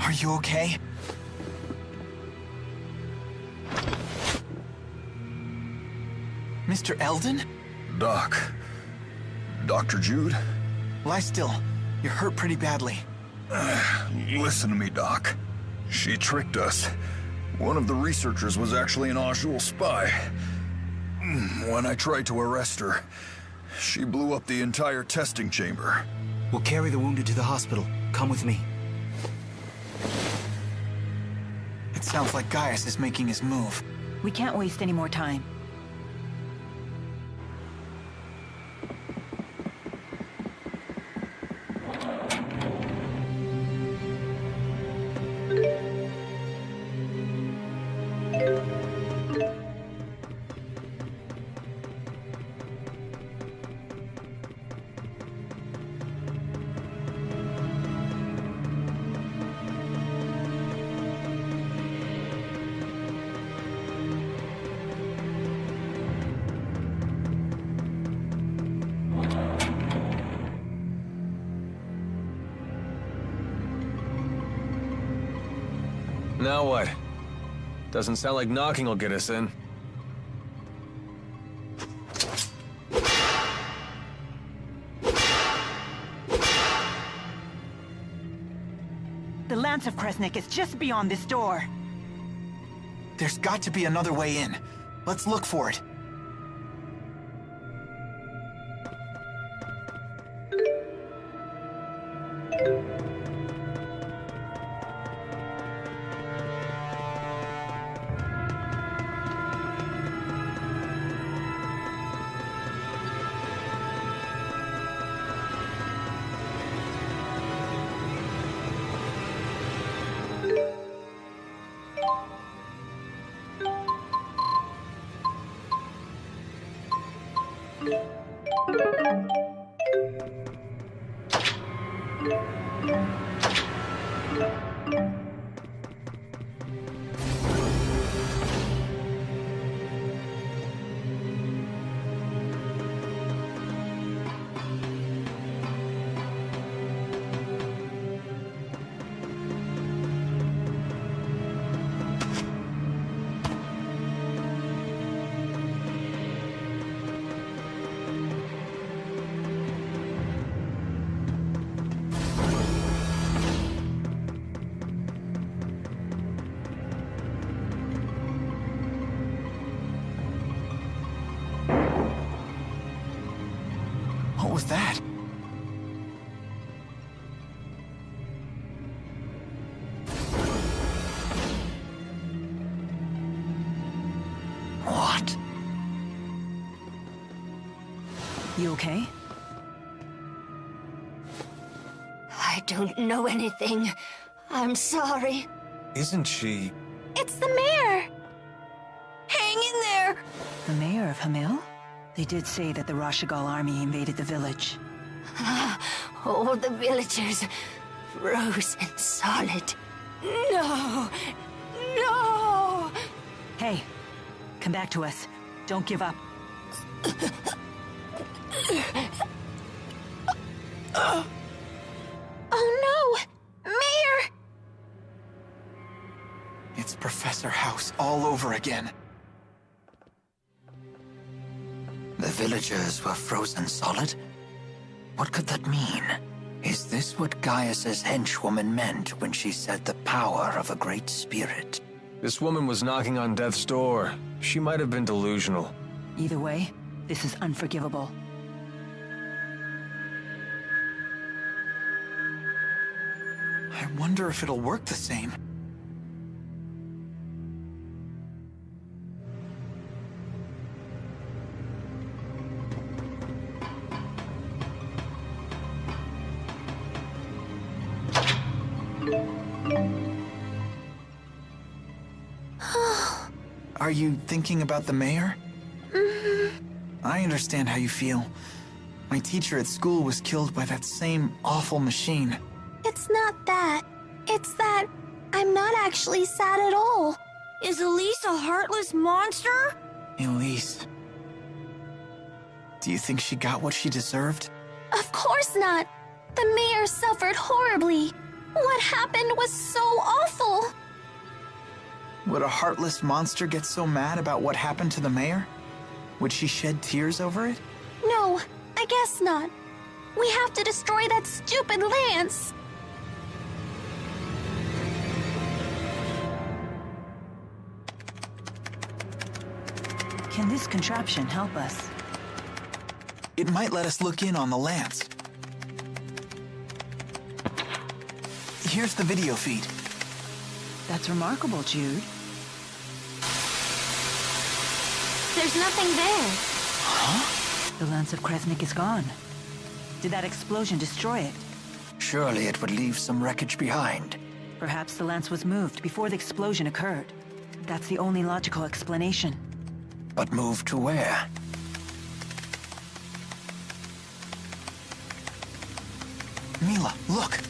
Are you okay? Mr. Eldon? Doc. Dr. Jude? Lie still. You're hurt pretty badly. Listen to me, Doc. She tricked us. One of the researchers was actually an Ajul spy. When I tried to arrest her, she blew up the entire testing chamber. We'll carry the wounded to the hospital. Come with me. It sounds like Gaius is making his move. We can't waste any more time. Now what? Doesn't sound like knocking will get us in. The Lance of Kresnik is just beyond this door. There's got to be another way in. Let's look for it. What was that? What? You okay? I don't know anything. I'm sorry. Isn't she... It's the mayor! Hang in there! The mayor of Hamil? They did say that the Rashigal army invaded the village. All the villagers frozen solid. No! No! Hey, come back to us. Don't give up. Oh no! Mayor! It's Professor House all over again. The villagers were frozen solid? What could that mean? Is this what Gaius's henchwoman meant when she said the power of a great spirit? This woman was knocking on death's door. She might have been delusional. Either way, this is unforgivable. I wonder if it'll work the same. Are you thinking about the mayor? I understand how you feel. My teacher at school was killed by that same awful machine. It's not that. It's that I'm not actually sad at all. Is Elise a heartless monster? Elise. Do you think she got what she deserved? Of course not. The mayor suffered horribly. What happened was so awful. Would a heartless monster get so mad about what happened to the mayor? Would she shed tears over it? No, I guess not. We have to destroy that stupid lance. Can this contraption help us? It might let us look in on the lance. Here's the video feed. That's remarkable, Jude. There's nothing there. The Lance of Kresnik is gone. Did that explosion destroy it? Surely it would leave some wreckage behind. Perhaps the lance was moved before the explosion occurred. That's the only logical explanation. But moved to where? Mila, look!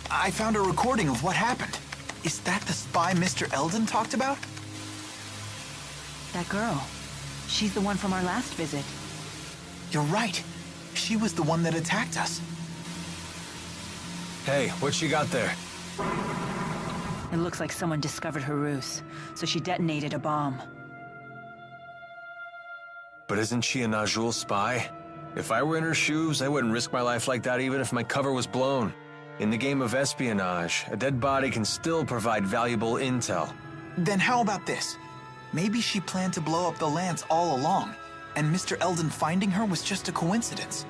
I found a recording of what happened. Is that the spy Mr. Eldon talked about? That girl. She's the one from our last visit. You're right. She was the one that attacked us. Hey, what you got there? It looks like someone discovered her ruse, so she detonated a bomb. But isn't she a Najul spy? If I were in her shoes, I wouldn't risk my life like that even if my cover was blown. In the game of espionage, a dead body can still provide valuable intel. Then how about this? Maybe she planned to blow up the Lance all along, and Mr. Eldon finding her was just a coincidence.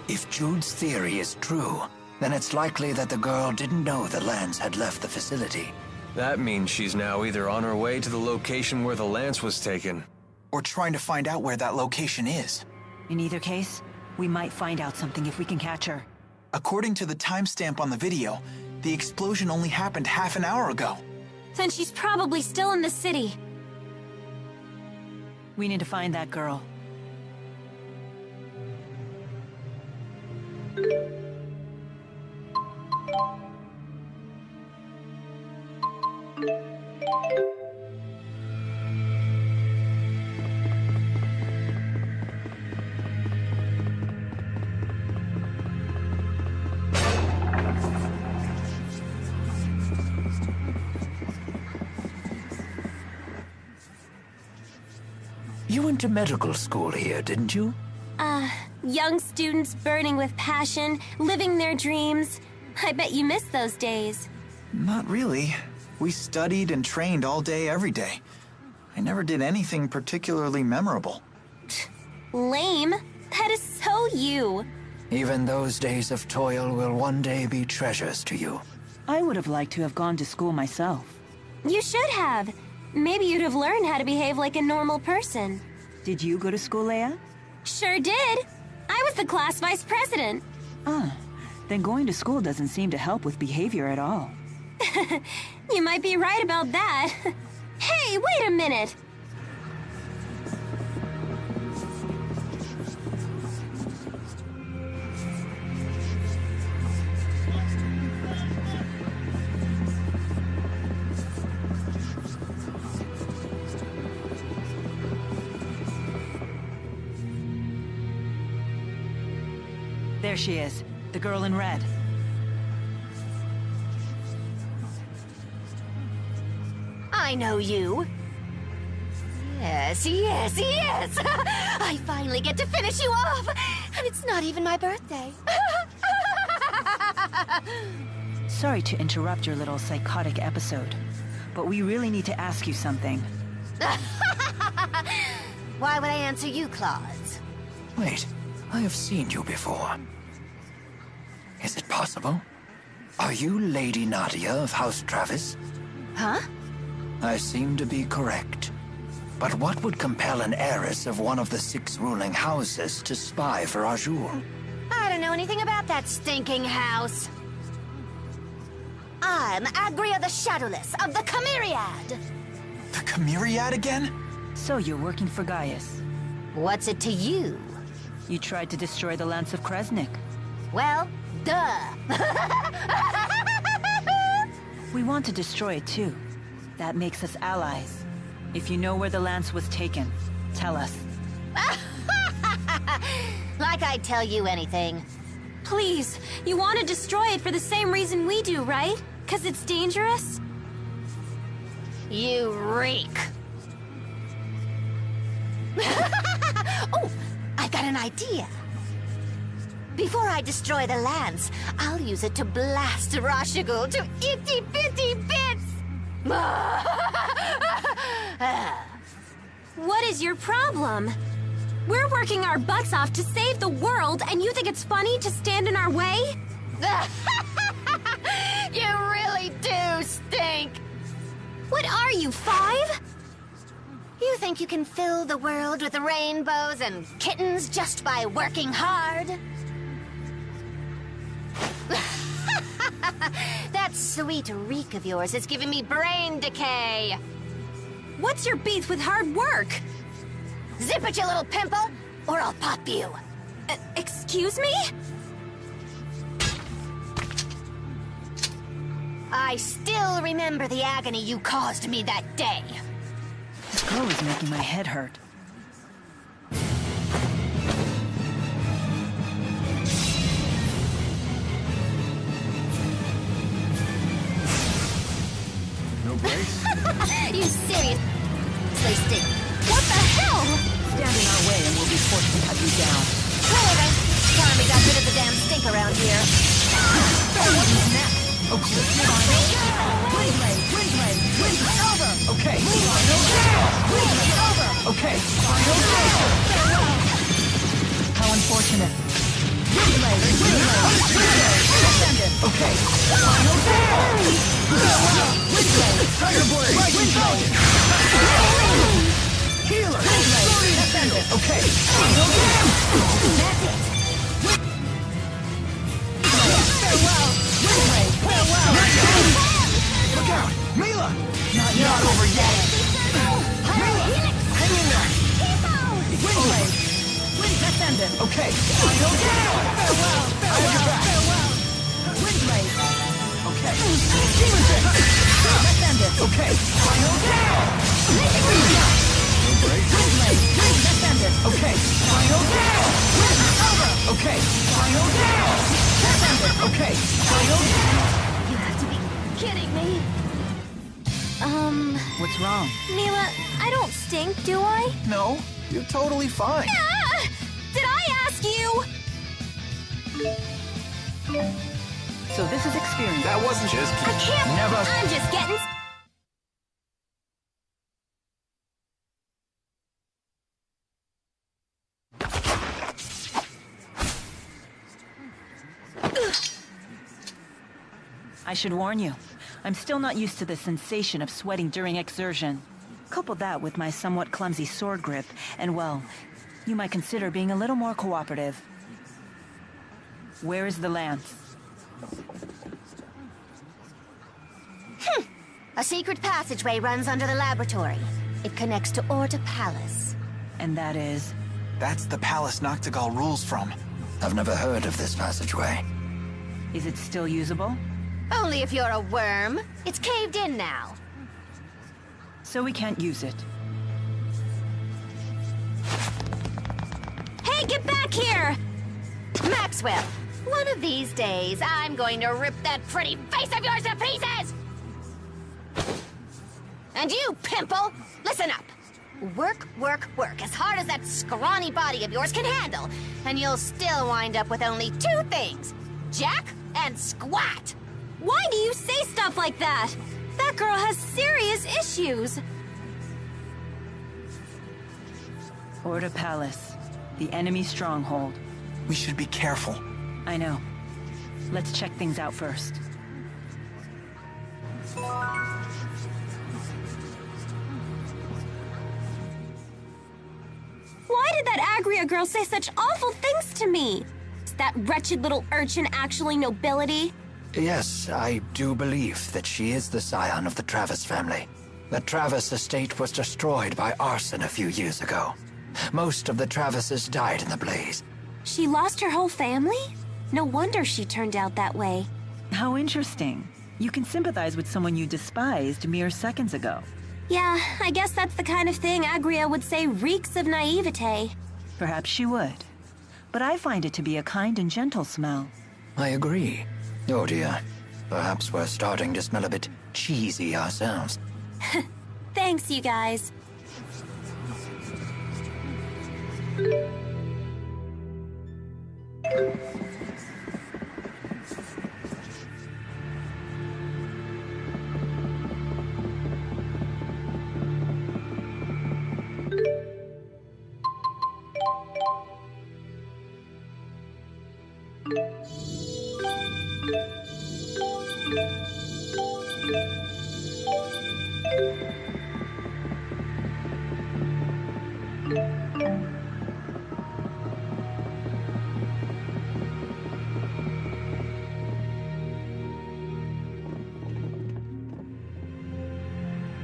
If Jude's theory is true, then it's likely that the girl didn't know the Lance had left the facility. That means she's now either on her way to the location where the Lance was taken, Or trying to find out where that location is. In either case, we might find out something if we can catch her. According to the timestamp on the video, the explosion only happened half an hour ago. Then she's probably still in the city. We need to find that girl. You went to medical school here, didn't you? Young students burning with passion, living their dreams. I bet you miss those days. Not really. We studied and trained all day, every day. I never did anything particularly memorable. Lame. That is so you. Even those days of toil will one day be treasures to you. I would have liked to have gone to school myself. You should have. Maybe you'd have learned how to behave like a normal person. Did you go to school, Leia? Sure did. I was the class vice president. Then going to school doesn't seem to help with behavior at all. You might be right about that. Hey, wait a minute. There she is, the girl in red. I know you. Yes, yes, yes! I finally get to finish you off! And it's not even my birthday. Sorry to interrupt your little psychotic episode, but we really need to ask you something. Why would I answer you, Claude? Wait, I have seen you before. Is it possible? Are you Lady Nadia of House Travis? Huh? I seem to be correct. But what would compel an heiress of one of the 6 ruling houses to spy for Azure? I don't know anything about that stinking house. I'm Agria the Shadowless of the Chimeriad. The Chimeriad again? So you're working for Gaius. What's it to you? You tried to destroy the Lance of Kresnik. Well, duh. We want to destroy it too. That makes us allies. If you know where the Lance was taken, tell us. Like I'd tell you anything. Please, you want to destroy it for the same reason we do, right? 'Cause it's dangerous? You reek. Oh, I've got an idea. Before I destroy the Lance, I'll use it to blast Rashigul to itty-bitty bits! What is your problem? We're working our butts off to save the world, and you think it's funny to stand in our way? You really do stink! What are you, 5? You think you can fill the world with rainbows and kittens just by working hard? That sweet reek of yours is giving me brain decay. What's your beef with hard work? Zip it, you little pimple, or I'll pop you. Excuse me? I still remember the agony you caused me that day. This girl is making my head hurt. brace? You seriously stink. What the hell? Stand in our way and we'll be forced to cut you down. Whatever. Finally got rid of the damn stink around here. Okay. Okay. Okay. How unfortunate. Okay. Healer. Okay. Look out! Mila! Not over yet! Hang in there! Windblade! Okay! I have your back! Okay! Demon Fist! Okay! Okay! Okay! Okay! You have to be kidding me. What's wrong? Mila, I don't stink, do I? No, you're totally fine. Ah! Did I ask you? So this is experience. That wasn't just... I can't. Never. I'm just getting... I should warn you, I'm still not used to the sensation of sweating during exertion. Couple that with my somewhat clumsy sword grip, and well, you might consider being a little more cooperative. Where is the lance? A secret passageway runs under the laboratory. It connects to Orta Palace. And that is... That's the palace Noctigal rules from. I've never heard of this passageway. Is it still usable? Only if you're a worm. It's caved in now. So we can't use it. Hey, get back here! Maxwell, one of these days, I'm going to rip that pretty face of yours to pieces! And you, Pimple, listen up. Work, work, work as hard as that scrawny body of yours can handle, and you'll still wind up with only two things. Jack and Squat. Why do you say stuff like that? That girl has serious issues. Orta Palace, the enemy stronghold. We should be careful. I know. Let's check things out first. Why did that Agria girl say such awful things to me? Is that wretched little urchin actually nobility? Yes, I do believe that she is the scion of the Travis family. The Travis estate was destroyed by arson a few years ago. Most of the Travises died in the blaze. She lost her whole family? No wonder she turned out that way. How interesting. You can sympathize with someone you despised mere seconds ago. Yeah, I guess that's the kind of thing Agria would say reeks of naivete. Perhaps she would. But I find it to be a kind and gentle smell. I agree. Oh dear. Perhaps we're starting to smell a bit cheesy ourselves. Thanks, you guys.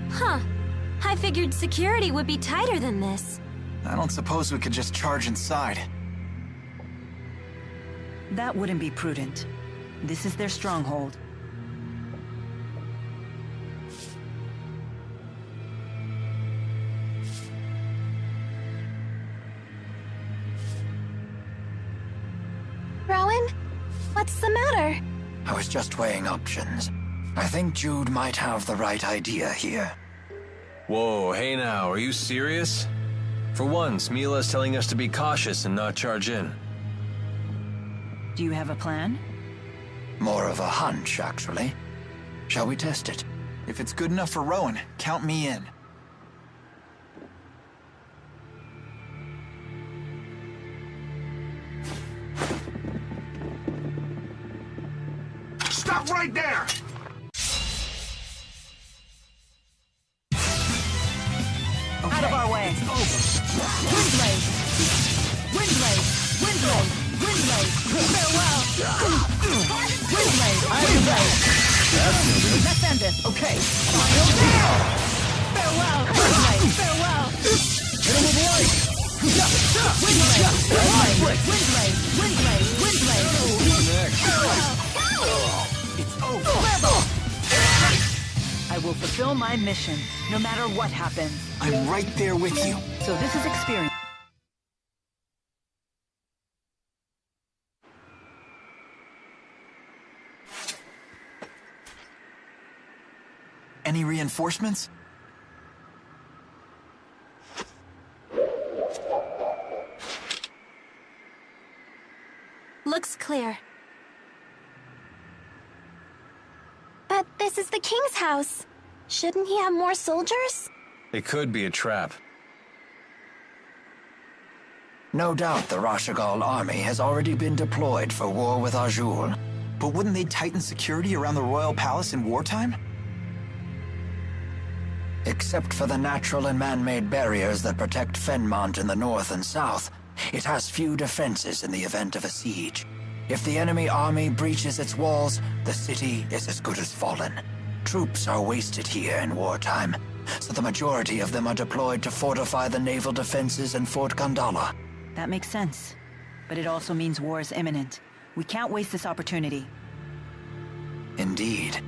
Huh. I figured security would be tighter than this. I don't suppose we could just charge inside. That wouldn't be prudent. This is their stronghold. Rowan? What's the matter? I was just weighing options. I think Jude might have the right idea here. Whoa, hey now, are you serious? For once, Mila's telling us to be cautious and not charge in. Do you have a plan? More of a hunch, actually. Shall we test it? If it's good enough for Rowan, count me in. Stop right there! Out of our way! Windblade! Windblade! Windblade! Windblade! Farewell! Windblade! Windblade! Let's end it! Okay! Final down! Farewell! Windblade! Farewell! Hit him with light! Windblade! Windblade! Windblade! Windblade! Windblade! Farewell! It's over! I will fulfill my mission, no matter what happens. I'm right there with you. So this is experience. Any reinforcements? Looks clear. But this is the king's house. Shouldn't he have more soldiers? It could be a trap. No doubt the Rashagal army has already been deployed for war with Azul. But wouldn't they tighten security around the royal palace in wartime? Except for the natural and man-made barriers that protect Fenmont in the north and south, it has few defenses in the event of a siege. If the enemy army breaches its walls, the city is as good as fallen. Troops are wasted here in wartime, so the majority of them are deployed to fortify the naval defenses in Fort Kandala. That makes sense. But it also means war is imminent. We can't waste this opportunity. Indeed.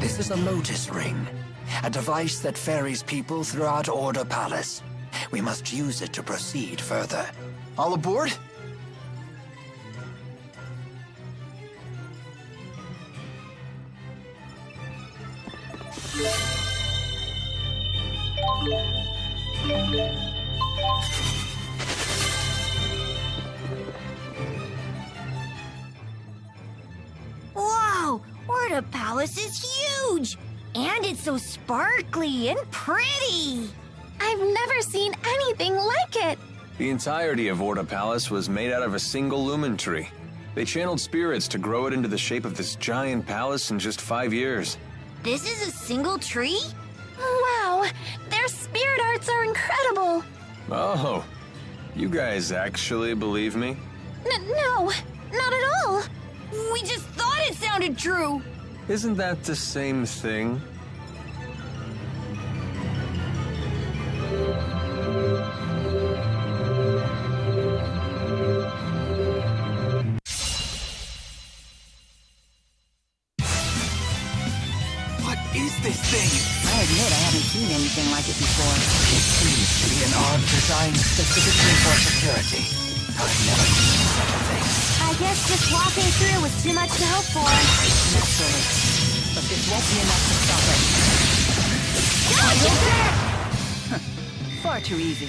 This is a Lotus Ring, a device that ferries people throughout Order Palace. We must use it to proceed further. All aboard? Whoa! Orda Palace is huge! And it's so sparkly and pretty! I've never seen anything like it! The entirety of Orda Palace was made out of a single lumen tree. They channeled spirits to grow it into the shape of this giant palace in just 5 years. This is a single tree? Wow! Their spirit arts are incredible! Oh, you guys actually believe me? No, not at all! We just thought it sounded true! Isn't that the same thing? What is this thing? I admit I haven't seen anything like it before. It seems to be an arm designed specifically for security. I've never seen such a thing. I guess just walking through was too much to hope for. Naturally. But this won't be enough to stop it. Far too easy.